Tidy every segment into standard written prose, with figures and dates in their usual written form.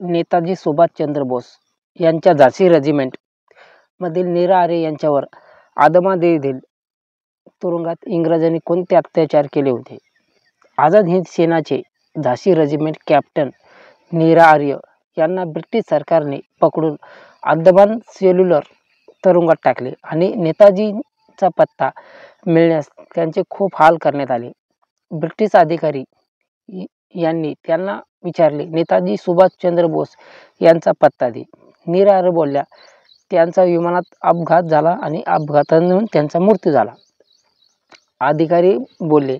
नेताजी सुभाषचंद्र बोस यांच्या झाशी रेजिमेंट मधील नीरा आरे यांच्यावर आदमादेखील तुरुंगात इंग्रजांनी कोणते अत्याचार केले होते? आझाद हिंद सेनाचे झाशी रेजिमेंट कॅप्टन नीरा आर्य यांना ब्रिटिश सरकारने पकडून अंदमान सेल्युलर तुरुंगात टाकले आणि नेताजींचा पत्ता मिळण्यास त्यांचे खूप हाल करण्यात आले. ब्रिटिश अधिकारी यांनी त्यांना विचारले, नेताजी सुभाषचंद्र बोस यांचा पत्ता दे. नीरा आर्य बोलल्या, त्यांचा विमानात अपघात झाला आणि अपघातातून त्यांचा मृत्यू झाला. अधिकारी बोलले,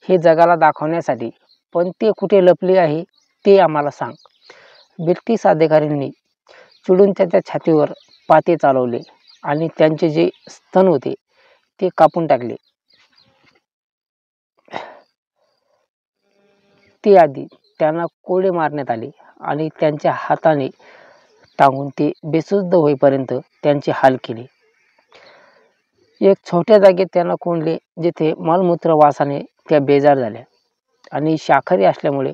हे जगाला दाखवण्यासाठी, पण ते कुठे लपले आहे ते आम्हाला सांग. ब्रिटिश अधिकाऱ्यांनी चिडून त्याच्या छातीवर पाते चालवले आणि त्यांचे जे स्तन होते ते कापून टाकले. ते आधी त्यांना कोडे मारण्यात आले आणि त्यांच्या हाताने टांगून ते बेशुद्ध होईपर्यंत त्यांचे हाल केले. एक छोट्या जागेत त्यांना कोंडले, जिथे मलमूत्र वासाने त्या बेजार झाल्या आणि शाकाहारी असल्यामुळे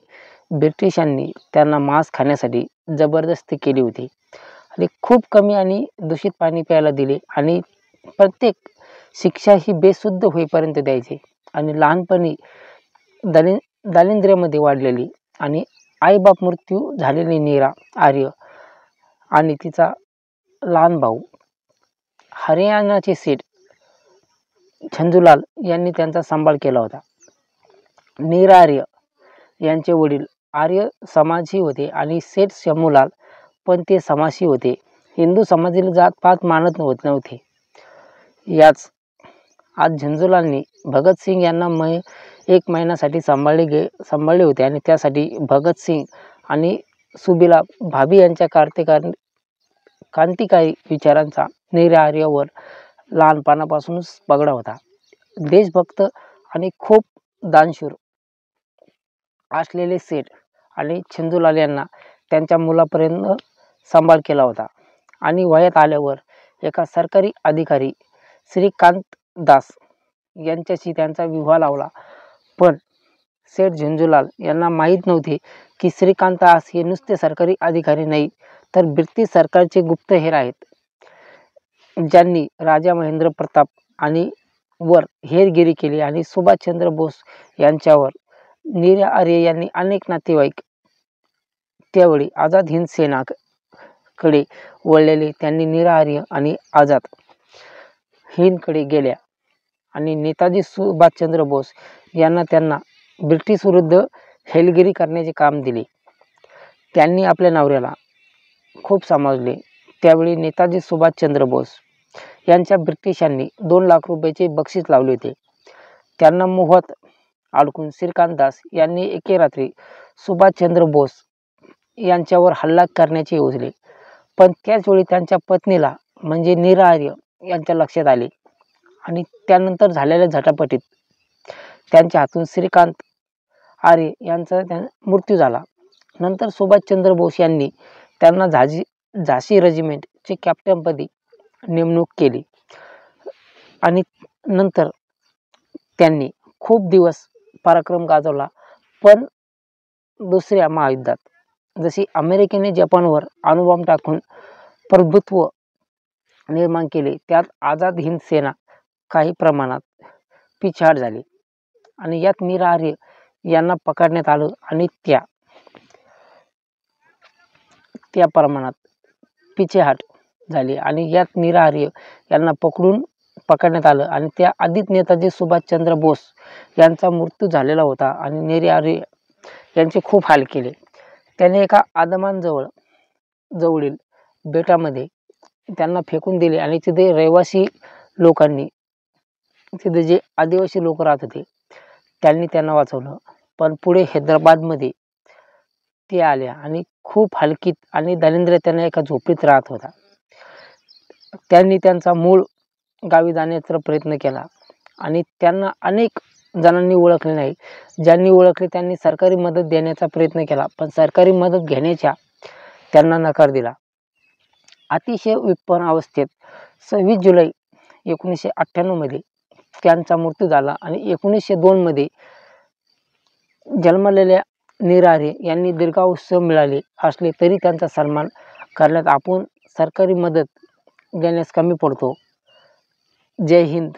ब्रिटिशांनी त्यांना मांस खाण्यासाठी जबरदस्ती केली होती आणि खूप कमी आणि दूषित पाणी प्यायला दिले आणि प्रत्येक शिक्षा ही बेशुद्ध होईपर्यंत द्यायचे. आणि लहानपणी दारिद्र्यामध्ये वाढलेली आणि आईबाप मृत्यू झालेली नीरा आर्य आणि तिचा लहान भाऊ हरियाणाचे सेठ झंझूलाल यांनी त्यांचा सांभाळ केला होता. नीरा आर्य यांचे वडील आर्य समाजी होते आणि सेठ शंभूलाल पण ते समाजी होते. हिंदू समाजाला जात-पात मानत नव्हते. याच आज झंझूलालनी भगतसिंग यांना एक महिन्यासाठी सांभाळले होते आणि त्यासाठी भगतसिंग आणि सुबीला भाभी यांच्या क्रांतिकारी विचारांचा नीरा आर्यवर लहानपणापासूनच पगडा होता. देशभक्त आणि खूप दानशूर असलेले सेठ आणि झंझूलाल यांना त्यांच्या मुलापर्यंत सांभाळ केला होता आणि वयात आल्यावर एका सरकारी अधिकारी श्रीकांत दास यांच्याशी त्यांचा विवाह लावला. पण सेठ झंझूलाल यांना माहीत नव्हते की श्रीकांत दास हे नुसते सरकारी अधिकारी नाही, तर ब्रिटिश सरकारचे गुप्तहेर आहेत, ज्यांनी राजा महेंद्र प्रताप आणि वर हेरगिरी केली. आणि सुभाषचंद्र बोस यांच्यावर नीरा आर्य यांनी अनेक नातेवाईक त्यावेळी आझाद हिंद सेनाकडे वळलेले. त्यांनी नीरा आर्य आणि आझाद हिंदकडे गेल्या आणि नेताजी सुभाषचंद्र बोस यांना त्यांना ब्रिटिश विरुद्ध हेरगिरी करण्याचे काम दिले. त्यांनी आपल्या नवऱ्याला खूप समजले. त्यावेळी नेताजी सुभाषचंद्र बोस यांच्या ब्रिटिशांनी 2 लाख रुपयाचे बक्षीस लावले होते. त्यांना मोहात अडकून श्रीकांत दास यांनी एके रात्री सुभाषचंद्र बोस यांच्यावर हल्ला करण्याचे योजले. पण त्याचवेळी त्यांच्या पत्नीला म्हणजे नीरा आर्य यांच्या लक्षात आले आणि त्यानंतर झालेल्या झटापटीत त्यांच्या हातून श्रीकांत आर्य यांचा मृत्यू झाला. नंतर सुभाषचंद्र बोस यांनी त्यांना झाशी रेजिमेंटचे कॅप्टनपदी नेमणूक केली आणि नंतर त्यांनी खूप दिवस पराक्रम गाजवला. पण दुसऱ्या महायुद्धात जशी अमेरिकेने जपानवर अणुबॉम्ब टाकून प्रभुत्व निर्माण केले, त्यात आझाद हिंद सेना काही प्रमाणात पिछाड झाली आणि यात नीरा आर्य यांना पकडण्यात आलं आणि त्या प्रमाणात पिछेहाट झाली आणि यात नीरा आर्य यांना पकडण्यात आलं आणि त्या आधीच नेताजी सुभाषचंद्र बोस यांचा मृत्यू झालेला होता आणि नीरा आर्य यांचे खूप हाल केले. त्याने एका अंदमान जवळील बेटामध्ये त्यांना फेकून दिले आणि तिथे रहिवासी लोकांनी, तिथे जे आदिवासी लोक राहत होते, त्यांनी त्यांना वाचवलं. पण पुढे हैदराबादमध्ये ते आल्या आणि खूप हलकीत आणि दारिद्र्यात त्यांना एका झोपडीत राहत होता. त्यांनी त्यांचा मूळ गावी जाण्याचा प्रयत्न केला आणि त्यांना अनेक जणांनी ओळखले नाही. ज्यांनी ओळखले त्यांनी सरकारी मदत देण्याचा प्रयत्न केला, पण सरकारी मदत घेण्याच्या त्यांना नकार दिला. अतिशय विपन्न अवस्थेत 26 जुलै 1998 मध्ये त्यांचा मृत्यू झाला आणि 1902 मध्ये जन्मलेल्या निरारे यांनी दीर्घायुष्य मिळाले असले तरी त्यांचा सन्मान करण्यात आपण सरकारी मदत देण्यास कमी पडतो. जय हिंद.